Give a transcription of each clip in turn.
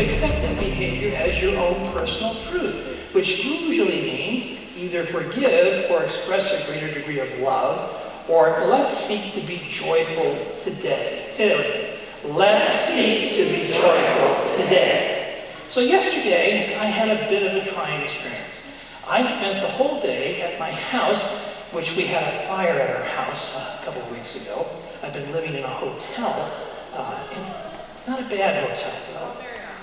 accepted behavior as your own personal truth, which usually means either forgive or express a greater degree of love, or let's seek to be joyful today. Say that with me. Let's seek to be joyful today. So yesterday, I had a bit of a trying experience. I spent the whole day at my house, which we had a fire at our house a couple of weeks ago. I've been living in a hotel, and it's not a bad hotel though.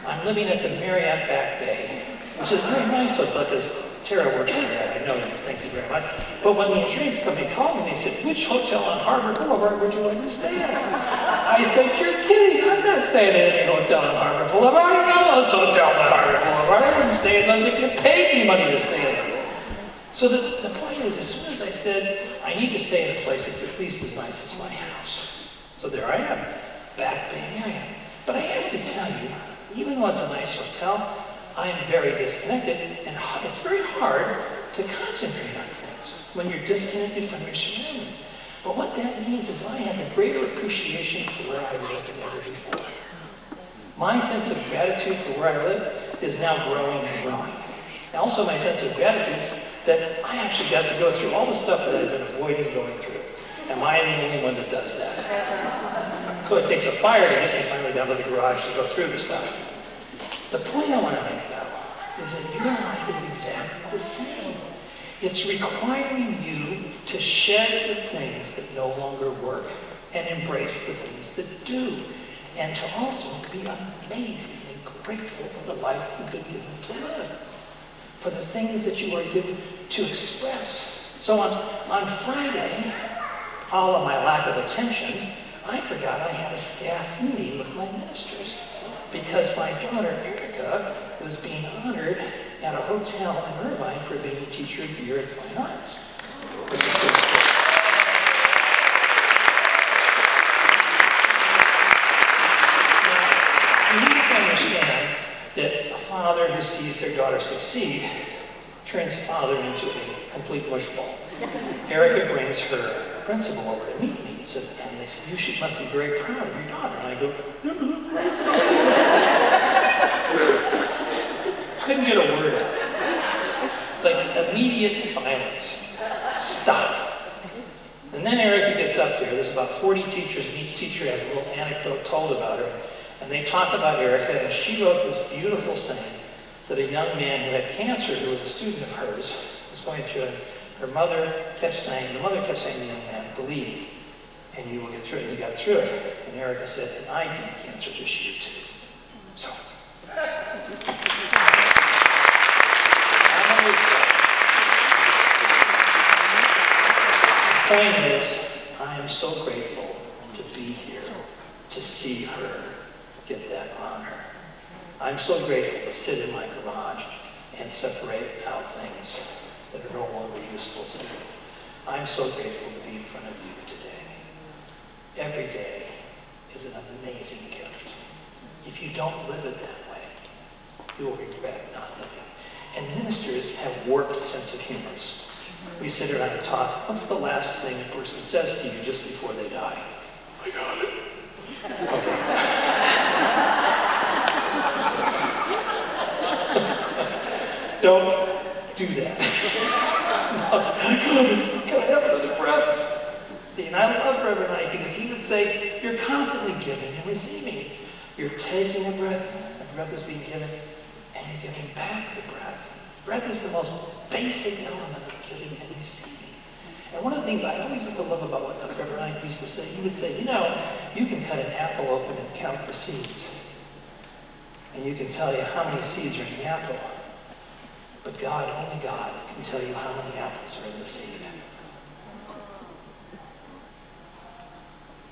I'm living at the Marriott Back Bay, which is a very nice hotel because Turrell works for that. I know that. Thank you very much. But when the insurance company called me, they said, "Which hotel on Harbor Boulevard would you like to stay at?" I said, "You're kidding. I'm not staying at any hotel on Harbor Boulevard. I know those hotels on Harbor Boulevard. I wouldn't stay in those if you paid me money to stay in them." So the point is, as soon as I said, I need to stay in a place that's at least as nice as my house. So there I am, Back Bay Marriott. But I have to tell you, even though it's a nice hotel, I am very disconnected, and it's very hard to concentrate on things when you're disconnected from your surroundings. But what that means is I have a greater appreciation for where I live than ever before. My sense of gratitude for where I live is now growing and growing. And also my sense of gratitude that I actually got to go through all the stuff that I've been avoiding going through. Am I the only one that does that? So it takes a fire to get me finally down to the garage to go through the stuff. The point I want to make, though, is that your life is exactly the same. It's requiring you to shed the things that no longer work and embrace the things that do, and to also be amazingly grateful for the life you've been given to live, for the things that you are given to express. So on Friday, all of my lack of attention, I forgot I had a staff meeting with my ministers because my daughter Erica was being honored at a hotel in Irvine for being the Teacher of the Year in Fine Arts, which is pretty cool. Now, you need to understand that a father who sees their daughter succeed turns father into a complete mushball. Erica brings her principal over to meet me. And they said, "You must be very proud of your daughter." And I go, couldn't get a word out. It's like immediate silence. Stop. And then Erica gets up there. There's about 40 teachers, and each teacher has a little anecdote told about her. And they talk about Erica, and she wrote this beautiful saying that a young man who had cancer, who was a student of hers, was going through it. The mother kept saying to the young man, "Believe, and you will get through it." And he got through it. And Erica said, "And I beat cancer this year too." So. The point is, I am so grateful to be here, to see her get that honor. I'm so grateful to sit in my garage and separate out things that are no longer useful to me. I'm so grateful to be in front of you today. Every day is an amazing gift. If you don't live it that way, you will regret not living. And ministers have warped sense of humors. We sit around and talk. What's the last thing a person says to you just before they die? "I got it." Okay. Don't do that. Can I have another breath? See, and I love Reverend Knight because he would say, you're constantly giving and receiving. You're taking a breath is being given, and you're giving back the breath. Breath is the most basic element of giving and receiving. And one of the things I always used to love about what Reverend Knight used to say, he would say, you can cut an apple open and count the seeds. And you can tell you how many seeds are in the apple. But only God can tell you how many apples are in the seed.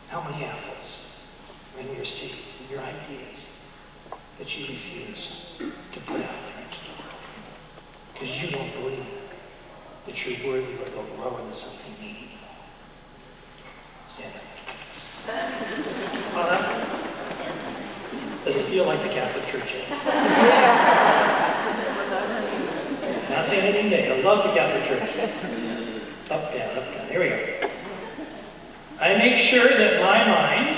How many apples are in your seeds, in your ideas, that you refuse to put out there into the world? Because you don't believe that you're worthy or they'll grow into something meaningful. Stand up. Come on up. Does it feel like the Catholic Church yet? Not saying anything negative. I love the Catholic Church. Up, down, up, down. Here we go. I make sure that my mind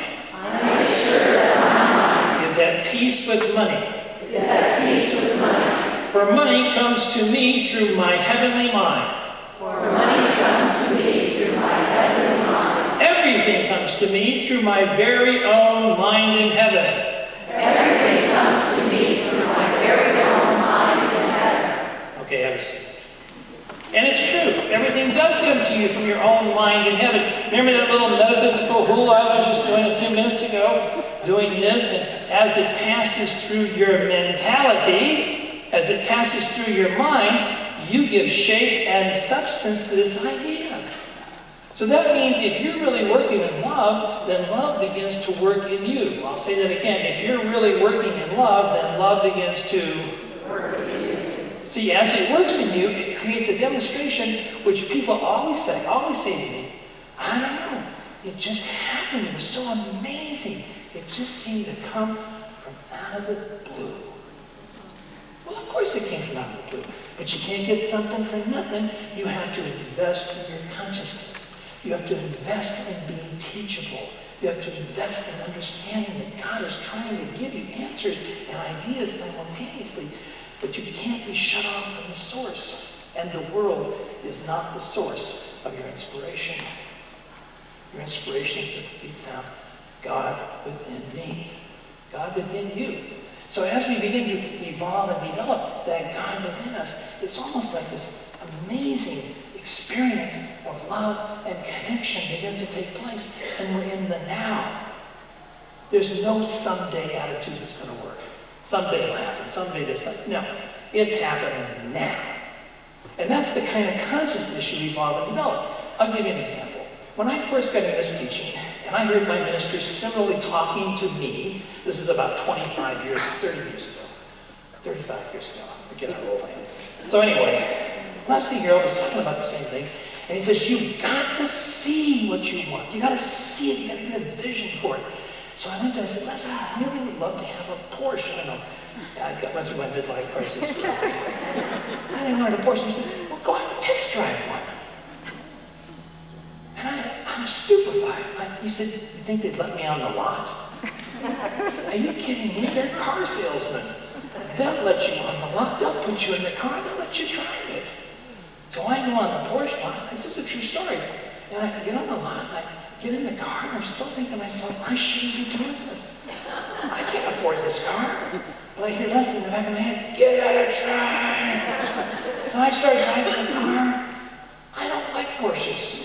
is at peace with money. is at peace with money. For money comes to me through my heavenly mind. For money comes to me through my heavenly mind. Everything comes to me through my very own mind in heaven. Everything comes to me through my very own mind in heaven. Okay, have a seat. And it's true. Everything does come to you from your own mind in heaven. Remember that little metaphysical hula I was just doing a few minutes ago? Doing this, and as it passes through your mentality, as it passes through your mind, you give shape and substance to this idea. So that means if you're really working in love, then love begins to work in you. I'll say that again. If you're really working in love, then love begins to work in you. See, as it works in you, it creates a demonstration which people always say to me, I don't know, it just happened. It was so amazing. It just seemed to come from out of the blue. Well, of course it came from out of the blue. But you can't get something for nothing. You have to invest in your consciousness. You have to invest in being teachable. You have to invest in understanding that God is trying to give you answers and ideas simultaneously. But you can't be shut off from the source. And the world is not the source of your inspiration. Your inspiration is to be found God within me. God within you. So as we begin to evolve and develop that God within us, it's almost like this amazing experience of love and connection begins to take place, and we're in the now. There's no someday attitude that's going to work. Someday it'll happen, someday this, that. No, it's happening now. And that's the kind of consciousness you evolve and develop. I'll give you an example. When I first got into this teaching, and I heard my ministers similarly talking to me, this is about 25 years, 30 years ago, 35 years ago, I forget how old I am. So anyway, Leslie Harold was talking about the same thing, and he says, you've got to see what you want. You got to see it, you got to get a vision for it. So I went to him and I said, Leslie, I really would love to have a Porsche. I don't know. I went through my midlife crisis. I really wanted a Porsche. He said, well, go out and test drive one. And I'm stupefied. He said, you think they'd let me on the lot? Are you kidding me? They're car salesmen. They'll let you on the lot. They'll put you in the car. They'll let you drive it. So I go on the Porsche lot. This is a true story. And I get on the lot, and I get in the car, and I'm still thinking to myself, I shouldn't be doing this. I can't afford this car. But I hear Leslie in the back of my head, get out of drive. So I start driving the car. I don't like Porsches.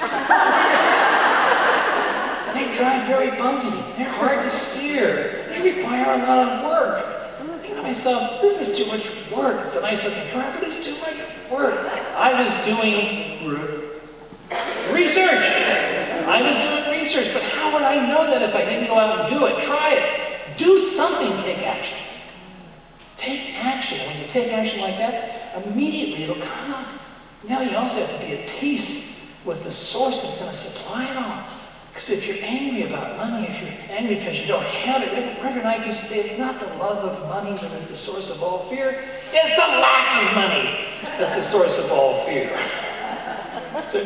They drive very bumpy. They're hard to steer. They require a lot of work. I'm thinking to myself, this is too much work. It's a nice looking car, but it's too much work. I was doing research. I was doing research, but how would I know that if I didn't go out and do it? Try it. Do something, take action. Take action. When you take action like that, immediately it'll come up. Now you also have to be at peace with the source that's going to supply it all. Because if you're angry about money, if you're angry because you don't have it, Reverend Ike used to say, it's not the love of money that is the source of all fear. It's the lack of money that's the source of all fear. So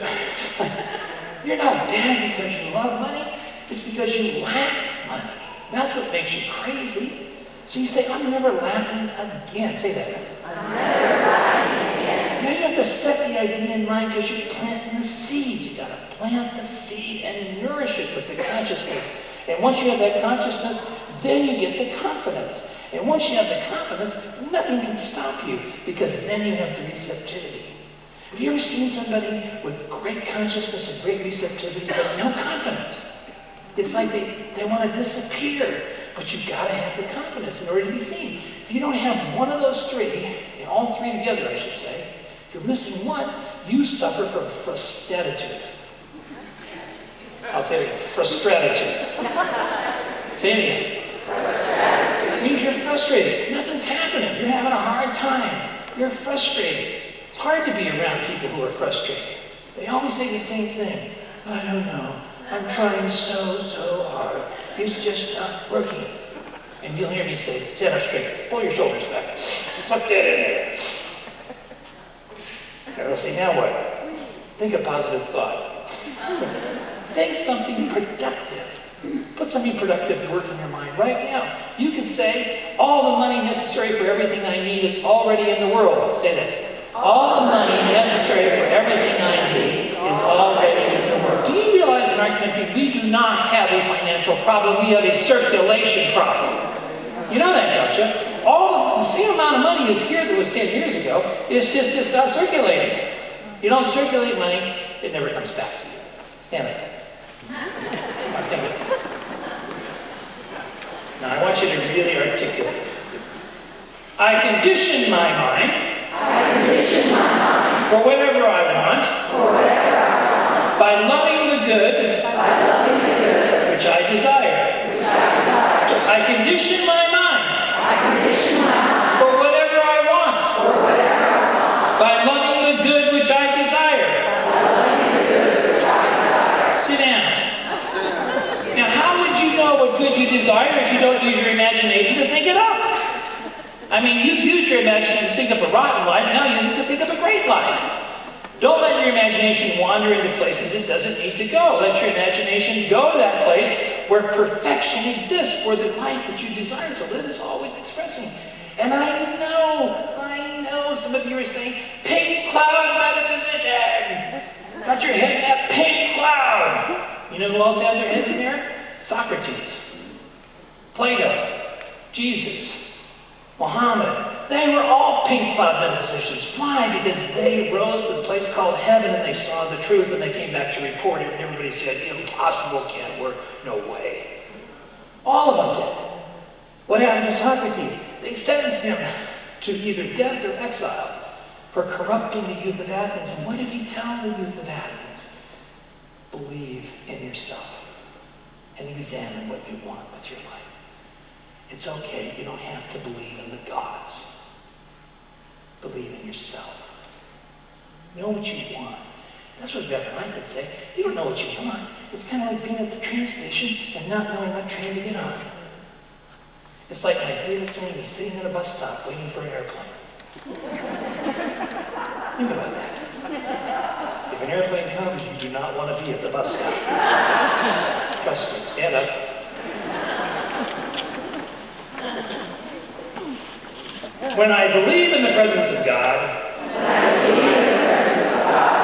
you're not bad because you love money. It's because you lack money. That's what makes you crazy. So you say, I'm never lacking again. Say that. I'm never lacking again. Now you have to set the idea in mind because you're planting the seed. You got to plant the seed and nourish it with the consciousness. And once you have that consciousness, then you get the confidence. And once you have the confidence, nothing can stop you because then you have the receptivity. Have you ever seen somebody with great consciousness and great receptivity but no confidence? It's like they want to disappear. But you've got to have the confidence in order to be seen. If you don't have one of those three, and all three together, I should say, if you're missing one, you suffer from frustratitude. I'll say it again, frustratitude. Say it again. It means you're frustrated. Nothing's happening. You're having a hard time. You're frustrated. It's hard to be around people who are frustrated. They always say the same thing. I don't know. I'm trying so hard. It's just not working. And you'll hear me say, stand up straight, pull your shoulders back, tuck that in there. And they'll say, now what? Think a positive thought. Think something productive. Put Put something productive to work in your mind right now. You could say, all the money necessary for everything I need is already in the world. Say that. All the money necessary for everything I need is already in the world. Do you realize in our country we do not have a financial problem, we have a circulation problem. You know that, don't you? The same amount of money is here that was 10 years ago. It's not circulating. You don't circulate money, it never comes back to you. Stand up. Now think of it. Now I want you to really articulate. I condition my mind. For whatever I want. By loving the good. Which I desire. I condition my mind. For whatever I want. By loving the good which I desire. Sit down. Now, how would you know what good you desire if you don't use your imagination to think it up? I mean, you've used your imagination to think up a rotten life, now use it to think up a great life. Don't let your imagination wander into places it doesn't need to go. Let your imagination go to that place where perfection exists, where the life that you desire to live is always expressing. And I know some of you are saying, pink cloud metaphysician! Got your head in that pink cloud! You know who else had their head in there? Socrates, Plato, Jesus, Muhammad. They were all pink cloud metaphysicians. Why? Because they rose to the place called heaven and they saw the truth and they came back to report it and everybody said, impossible, can't work, no way. All of them did. What happened to Socrates? They sentenced him to either death or exile for corrupting the youth of Athens. And what did he tell the youth of Athens? Believe in yourself and examine what you want with your life. It's okay, you don't have to believe in the gods. Believe in yourself. Know what you want. That's what Reverend Mike would say. You don't know what you want. It's kind of like being at the train station and not knowing what train to get on. It's like my favorite saying is sitting at a bus stop waiting for an airplane. Think about that. If an airplane comes, you do not want to be at the bus stop. Trust me, stand up. When I believe in the presence of God,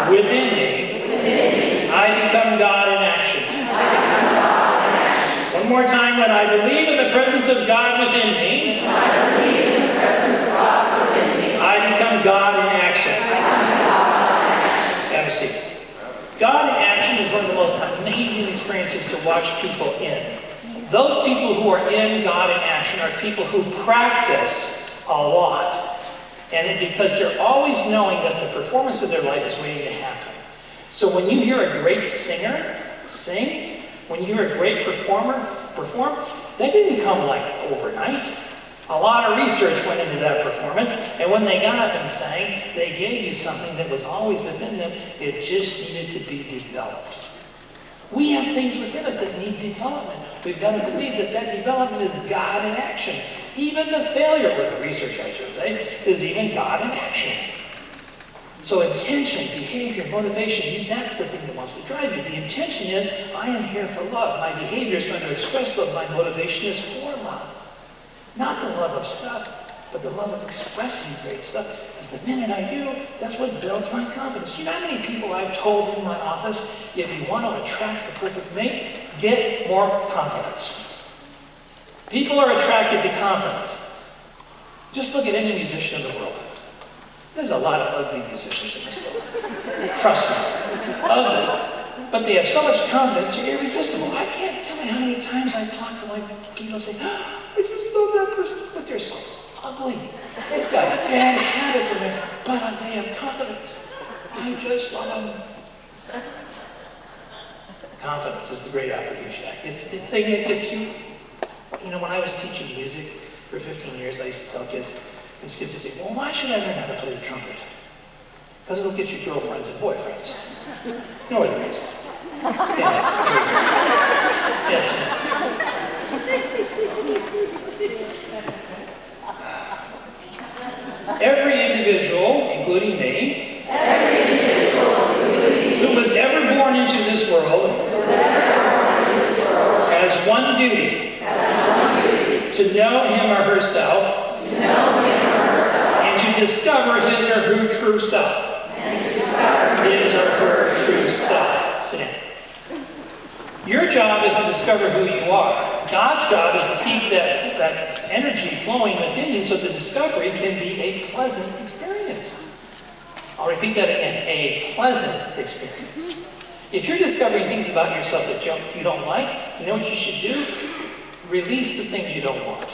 within me, I become God in action. One more time, when I believe in the presence of God within me, I become God in action. Have a seat. God in action is one of the most amazing experiences to watch people in. Those people who are in God in action are people who practice a lot. And because they're always knowing that the performance of their life is waiting to happen. So when you hear a great singer sing, when you hear a great performer perform, that didn't come like overnight. A lot of research went into that performance, and when they got up and sang, they gave you something that was always within them. It just needed to be developed. We have things within us that need development. We've got to believe that that development is God in action. Even the failure, or the research I should say, is even God in action. So intention, behavior, motivation, that's the thing that wants to drive you. The intention is, I am here for love. My behavior is going to express love. My motivation is for love. Not the love of stuff, but the love of expressing great stuff. Because the minute I do, that's what builds my confidence. You know how many people I've told in my office, if you want to attract the perfect mate, get more confidence. People are attracted to confidence. Just look at any musician in the world. There's a lot of ugly musicians in this world. Trust me. Ugly. But they have so much confidence, they're irresistible. I can't tell you how many times I talk to like people and say, I just love that person, but they're so ugly. They've got bad habits in there, but they have confidence. I just love them. Confidence is the great aphrodisiac. It's the thing that gets you. You know, when I was teaching music for 15 years, I used to tell kids, and kids would say, well, why should I learn how to play the trumpet? Because it'll get you girlfriends and boyfriends. You know where the reason. Stand up. Yeah, stand up. Every individual, including me, who was ever born into this world, has one duty. To know him or herself. And to discover his or her true self. His or her true self. Sit down. Your job is to discover who you are. God's job is to keep that energy flowing within you so the discovery can be a pleasant experience. I'll repeat that again, a pleasant experience. If you're discovering things about yourself that you don't like, you know what you should do? Release the things you don't want.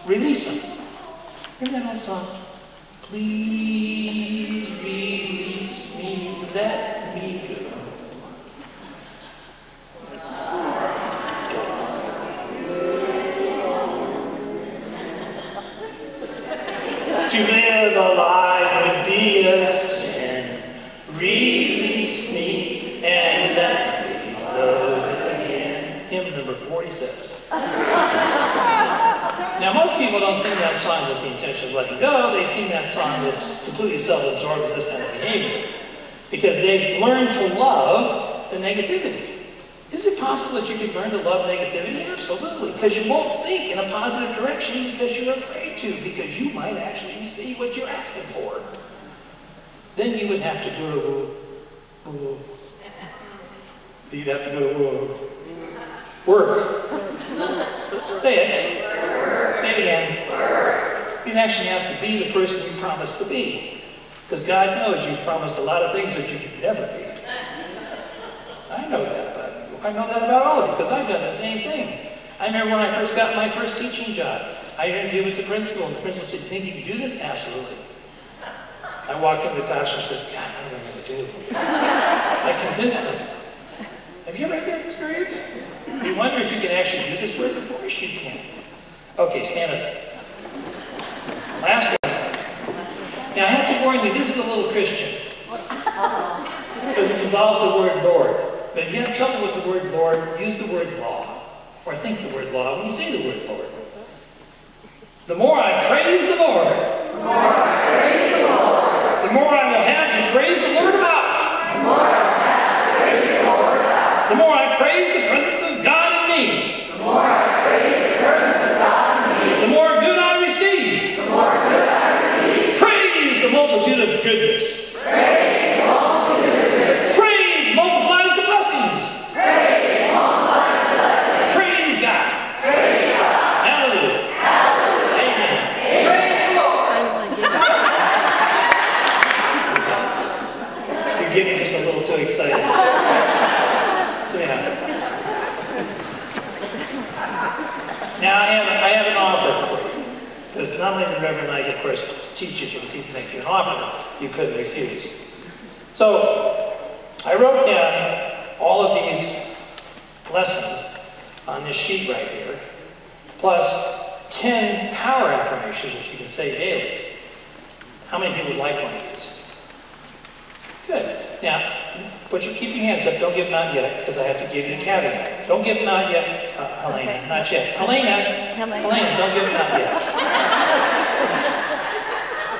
Release them. Remember that old song? Please release me, let me go. To live a life would be a sin. Release me and let me love again. Hymn number 47. Now, most people don't sing that song with the intention of letting go. They sing that song that's completely self-absorbed with this kind of behavior because they've learned to love the negativity. Is it possible that you could learn to love negativity? Absolutely, because you won't think in a positive direction because you're afraid to, because you might actually receive what you're asking for. Then you would have to go to woo. You'd have to go to woo. Work. Say it. Say it again. You'd actually have to be the person you promised to be. Because God knows you've promised a lot of things that you could never be. I know that about you. I know that about all of you, because I've done the same thing. I remember when I first got my first teaching job, I interviewed with the principal, and the principal said, "Do you think you can do this?" Absolutely. I walked into the classroom and said, "God, what am I going to do?" I convinced him. Have you ever had that experience? You wonder if you can actually do this work? Of course you can. Okay, stand up. Last one. Now I have to warn you, this is a little Christian. Because it involves the word Lord. But if you have trouble with the word Lord, use the word law. Or think the word law when you say the word Lord. The more I praise the Lord, the more I will have to praise the Lord about. The more I praise the presence of God in me. The more good I receive. Praise the multitude of goodness. Praise multiplies the blessings. Praise God. Hallelujah. Amen. You're getting just a little too excited. Now I have an offer for you. Because not only did Reverend Knight, of course, teach you things, he'd make you an offer you couldn't refuse. So I wrote down all of these lessons on this sheet right here, plus 10 power affirmations that you can say daily. How many people would like one of these? Good. Now, keep your hands up. Don't give them out yet, because I have to give you a caveat. Don't give them out yet, Helena. Not yet. Helena, don't give them out yet.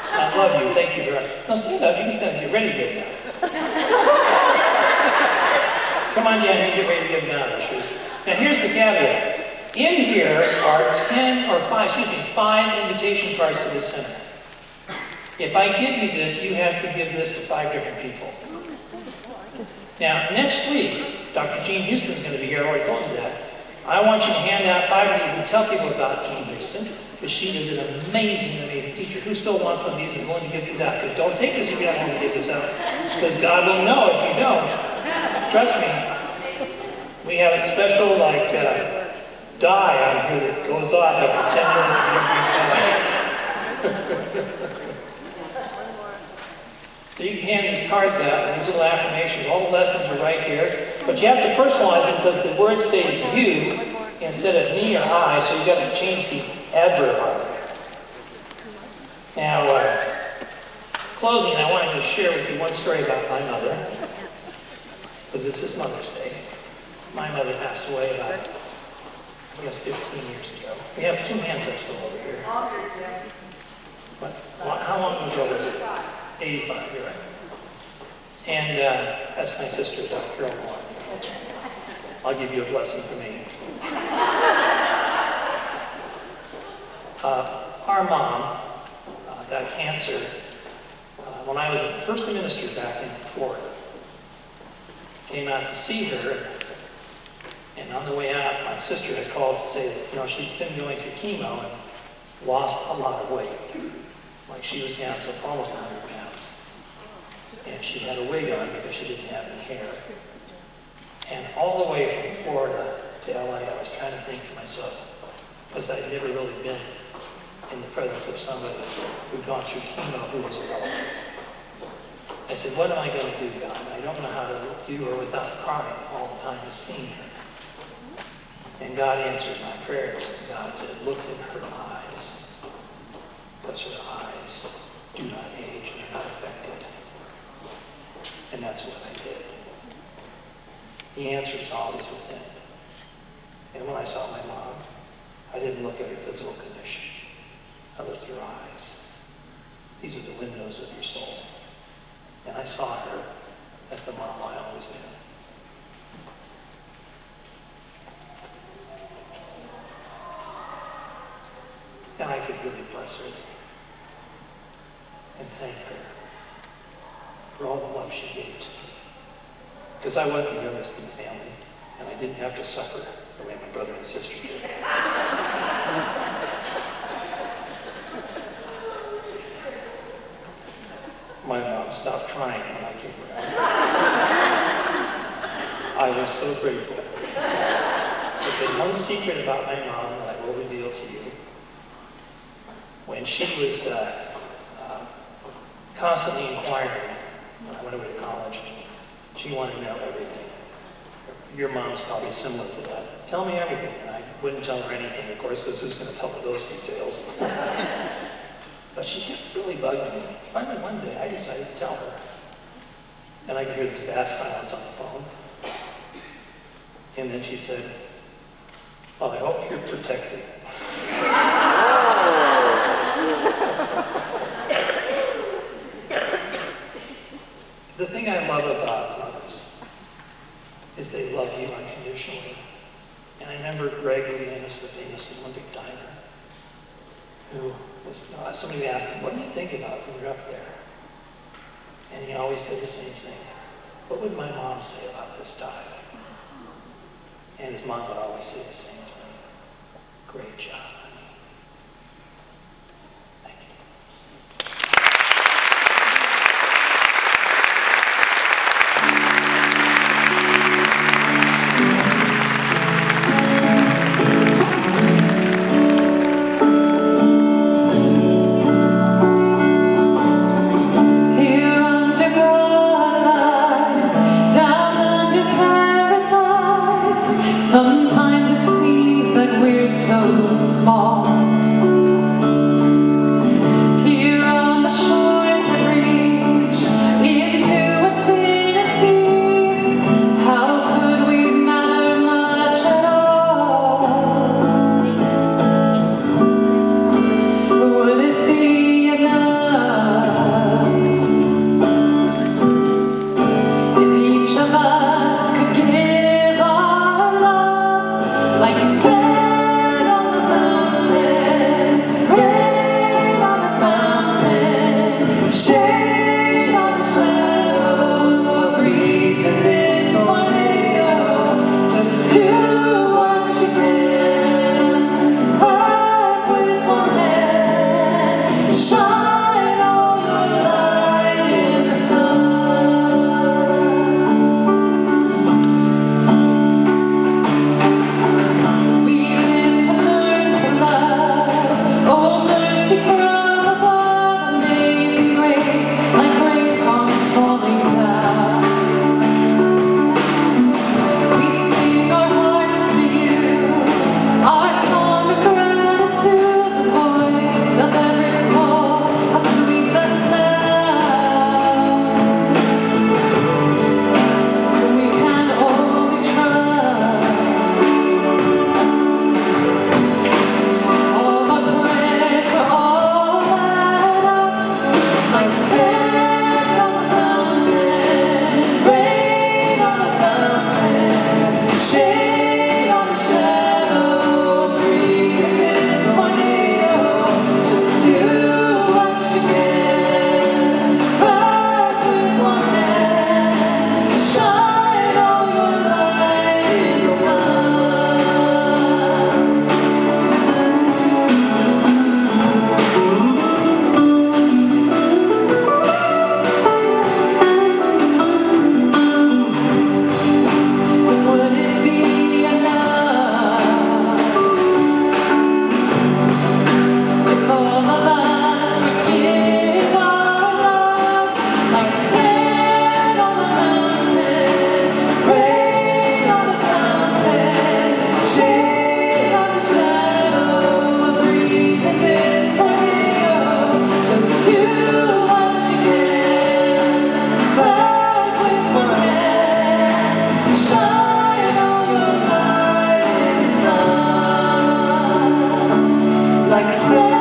I love you. Thank you very much. No, stand up. You can stand up. You're ready to give them out. Come on down. You get ready to give them out. Now, here's the caveat. In here are 5 invitation cards to the center. If I give you this, you have to give this to 5 different people. Now, next week, Dr. Jean Houston is going to be here. I already told you that. I want you to hand out 5 of these and tell people about Jean Houston, because she is an amazing, amazing teacher. Who still wants one of these and is willing to give these out? Because don't take this if you're not willing to give this out. Because God will know if you don't. Trust me. We have a special, dye on here that goes off after 10 minutes of giving it. So you can hand these cards out, and these little affirmations, all the lessons are right here. But you have to personalize them because the words say you instead of me or I, so you've got to change the adverb on there. Now, closing, I wanted to share with you one story about my mother, because this is Mother's Day. My mother passed away about, 15 years ago. We have 2 hands up still over here. What? How long ago was it? 85, you're right. And that's my sister, Dr. Turrell. I'll give you a blessing from me. Our mom got cancer when I was first a minister back in Florida. Came out to see her, and on the way out, my sister had called to say that, you know, she's been going through chemo and lost a lot of weight. Like she was down to almost 100 pounds. And she had a wig on because she didn't have any hair. And all the way from Florida to LA, I was trying to think to myself, because I'd never really been in the presence of somebody who'd gone through chemo who was a relative. I said, what am I going to do, God? I don't know how to do her without crying all the time just seeing her. And God answered my prayers, and God said, look in her eyes, because her eyes do not age and are not affected. And that's what I did. The answer is always within. And when I saw my mom, I didn't look at her physical condition. I looked at her eyes. These are the windows of your soul. And I saw her as the mom I always knew. And I could really bless her and thank her for all the love she gave to me. Because I was the youngest in the family, and I didn't have to suffer the way my brother and sister did. My mom stopped crying when I came around. I was so grateful. But there's one secret about my mom that I will reveal to you. When she was constantly inquiring when I went away to college, she wanted to know everything. Your mom's probably similar to that. Tell me everything. And I wouldn't tell her anything, of course, because who's going to tell her those details? But she kept really bugging me. Finally, one day, I decided to tell her. And I could hear this vast silence on the phone. And then she said, well, I hope you're protected. The thing I love about mothers is they love you unconditionally. And I remember Greg Louianis, the famous Olympic diver, who was, somebody asked him, what do you think about when you're up there? And he always said the same thing. What would my mom say about this dive? And his mom would always say the same thing. Great job, honey. Thank you. Sometimes it seems that we're so small. Here on the shores that reach into infinity, how could we matter much at all? Would it be enough if each of us could give like sand on the mountain? like snow.